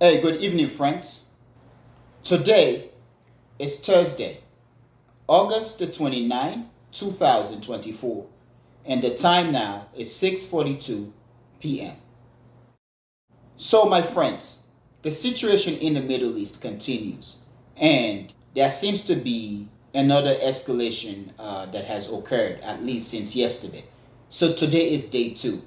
Hey, good evening, friends. Today is Thursday, August the 29th, 2024, and the time now is 6:42 p.m. So, my friends, the situation in the Middle East continues, and there seems to be another escalation that has occurred, at least since yesterday. So, today is day two.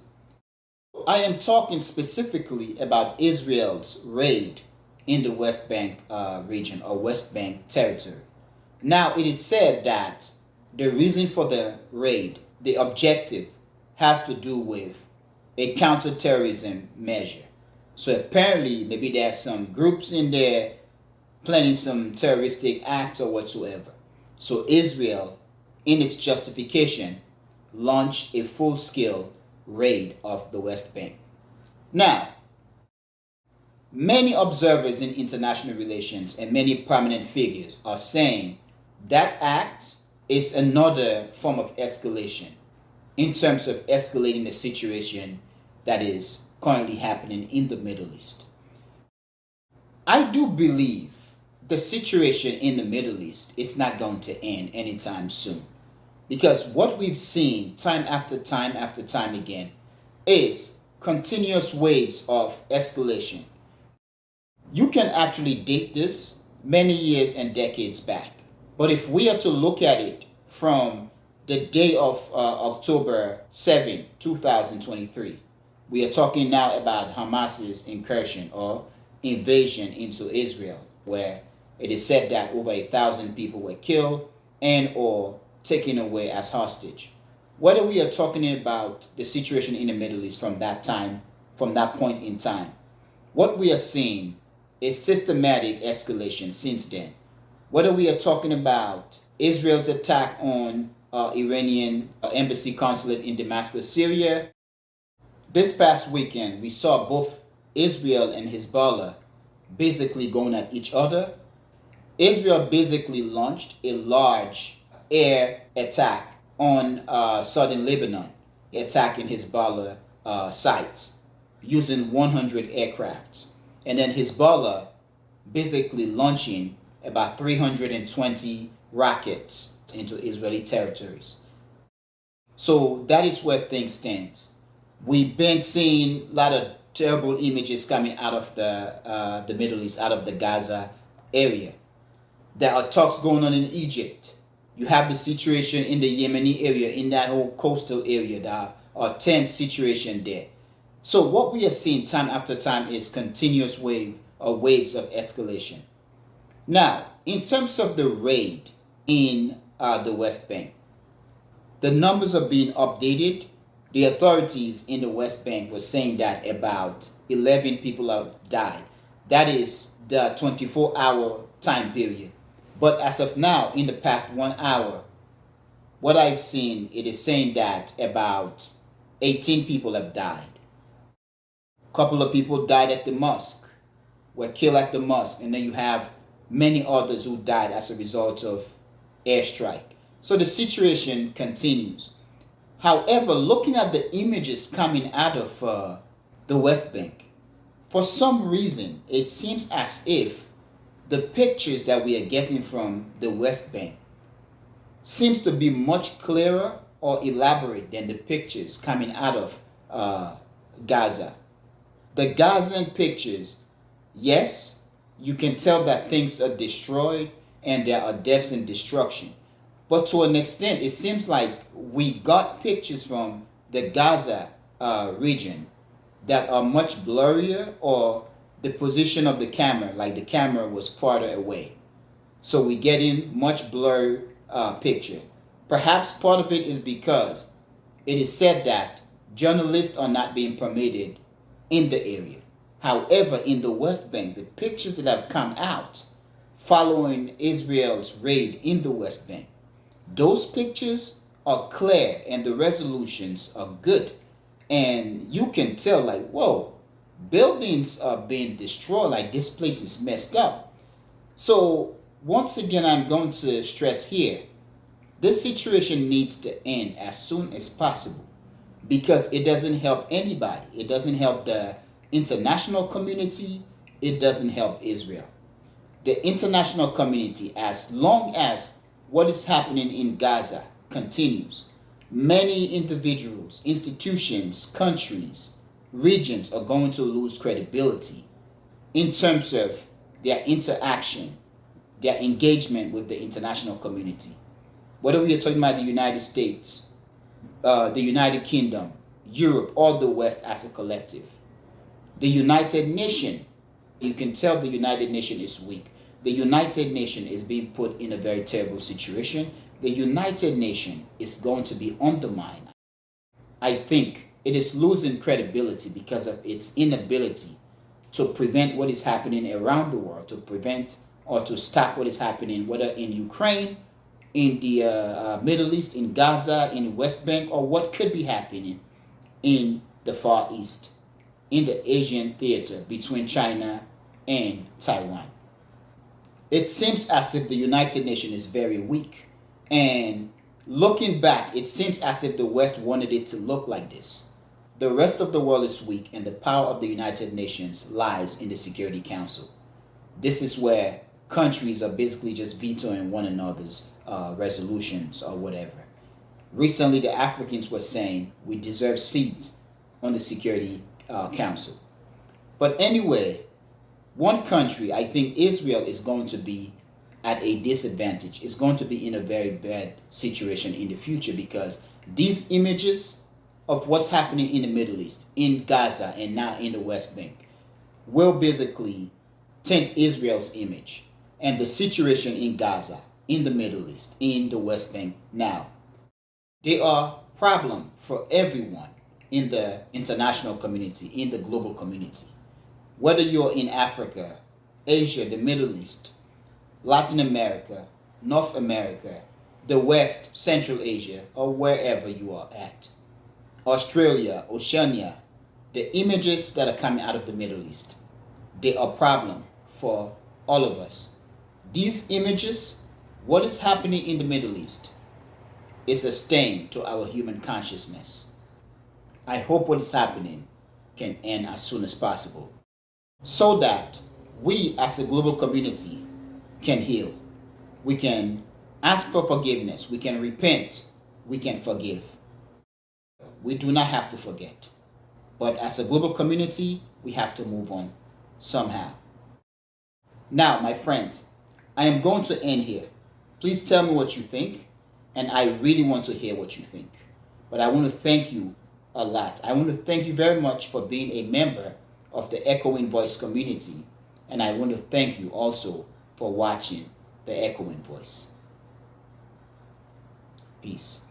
I am talking specifically about Israel's raid in the West Bank region or West Bank territory. Now, it is said that the reason for the raid, the objective, has to do with a counterterrorism measure. So apparently, maybe there are some groups in there planning some terroristic acts or whatsoever. So Israel, in its justification, launched a full-scale raid of the West Bank. Now, many observers in international relations and many prominent figures are saying that act is another form of escalation in terms of escalating the situation that is currently happening in the Middle East. I do believe the situation in the Middle East is not going to end anytime soon, because what we've seen time after time after time again is continuous waves of escalation. You can actually date this many years and decades back. But if we are to look at it from the day of October 7, 2023, we are talking now about Hamas's incursion or invasion into Israel, where it is said that over 1,000 people were killed and or taken away as hostage. Whether we are talking about the situation in the Middle East from that time, from that point in time, what we are seeing is systematic escalation since then. Whether we are talking about Israel's attack on Iranian embassy consulate in Damascus, Syria, this past weekend we saw both Israel and Hezbollah basically going at each other. Israel basically launched a large air attack on southern Lebanon, attacking Hezbollah sites using 100 aircrafts. And then Hezbollah basically launching about 320 rockets into Israeli territories. So that is where things stand. We've been seeing a lot of terrible images coming out of the Middle East, out of the Gaza area. There are talks going on in Egypt. You have the situation in the Yemeni area, in that whole coastal area. There are tense situation there. So what we are seeing time after time is continuous waves of escalation. Now, in terms of the raid in the West Bank, the numbers are being updated. The authorities in the West Bank were saying that about 11 people have died. That is the 24-hour time period. But as of now, in the past 1 hour, what I've seen, it is saying that about 18 people have died. A couple of people died at the mosque, were killed at the mosque, and then you have many others who died as a result of airstrike. So the situation continues. However, looking at the images coming out of the West Bank, for some reason, it seems as if the pictures that we are getting from the West Bank seems to be much clearer or elaborate than the pictures coming out of Gaza. The Gazan pictures, yes, you can tell that things are destroyed and there are deaths and destruction. But to an extent, it seems like we got pictures from the Gaza region that are much blurrier, or the position of the camera, like the camera was farther away. So we get in much blurred picture. Perhaps part of it is because it is said that journalists are not being permitted in the area. However, in the West Bank, the pictures that have come out following Israel's raid in the West Bank, those pictures are clear and the resolutions are good. And you can tell, like, whoa, buildings are being destroyed, like this place is messed up. So once again, I'm going to stress here, this situation needs to end as soon as possible, because it doesn't help anybody. It doesn't help the international community, it doesn't help Israel. The international community, as long as what is happening in Gaza continues, many individuals, institutions, countries, regions are going to lose credibility in terms of their interaction, their engagement with the international community. Whether we are talking about the United States, the United Kingdom, Europe, or the West as a collective. The United Nations, you can tell the United Nations is weak. The United Nations is being put in a very terrible situation. The United Nations is going to be undermined. I think it is losing credibility because of its inability to prevent what is happening around the world, to prevent or to stop what is happening, whether in Ukraine, in the Middle East, in Gaza, in the West Bank, or what could be happening in the Far East, in the Asian theater between China and Taiwan. It seems as if the United Nations is very weak. And looking back, it seems as if the West wanted it to look like this. The rest of the world is weak, and the power of the United Nations lies in the Security Council. This is where countries are basically just vetoing one another's resolutions or whatever. Recently, the Africans were saying we deserve seats on the Security Council. But anyway, one country, I think Israel is going to be at a disadvantage. It's going to be in a very bad situation in the future because these images of what's happening in the Middle East, in Gaza, and now in the West Bank will basically taint Israel's image. And the situation in Gaza, in the Middle East, in the West Bank now, they are a problem for everyone in the international community, in the global community. Whether you're in Africa, Asia, the Middle East, Latin America, North America, the West, Central Asia, or wherever you are at. Australia, Oceania, the images that are coming out of the Middle East, they are a problem for all of us. These images, what is happening in the Middle East, is a stain to our human consciousness. I hope what is happening can end as soon as possible so that we as a global community can heal. We can ask for forgiveness. We can repent. We can forgive. We do not have to forget. But as a global community, we have to move on somehow. Now, my friends, I am going to end here. Please tell me what you think, and I really want to hear what you think. But I want to thank you a lot. I want to thank you very much for being a member of the Echoing Voice community, and I want to thank you also for watching the Echoing Voice. Peace.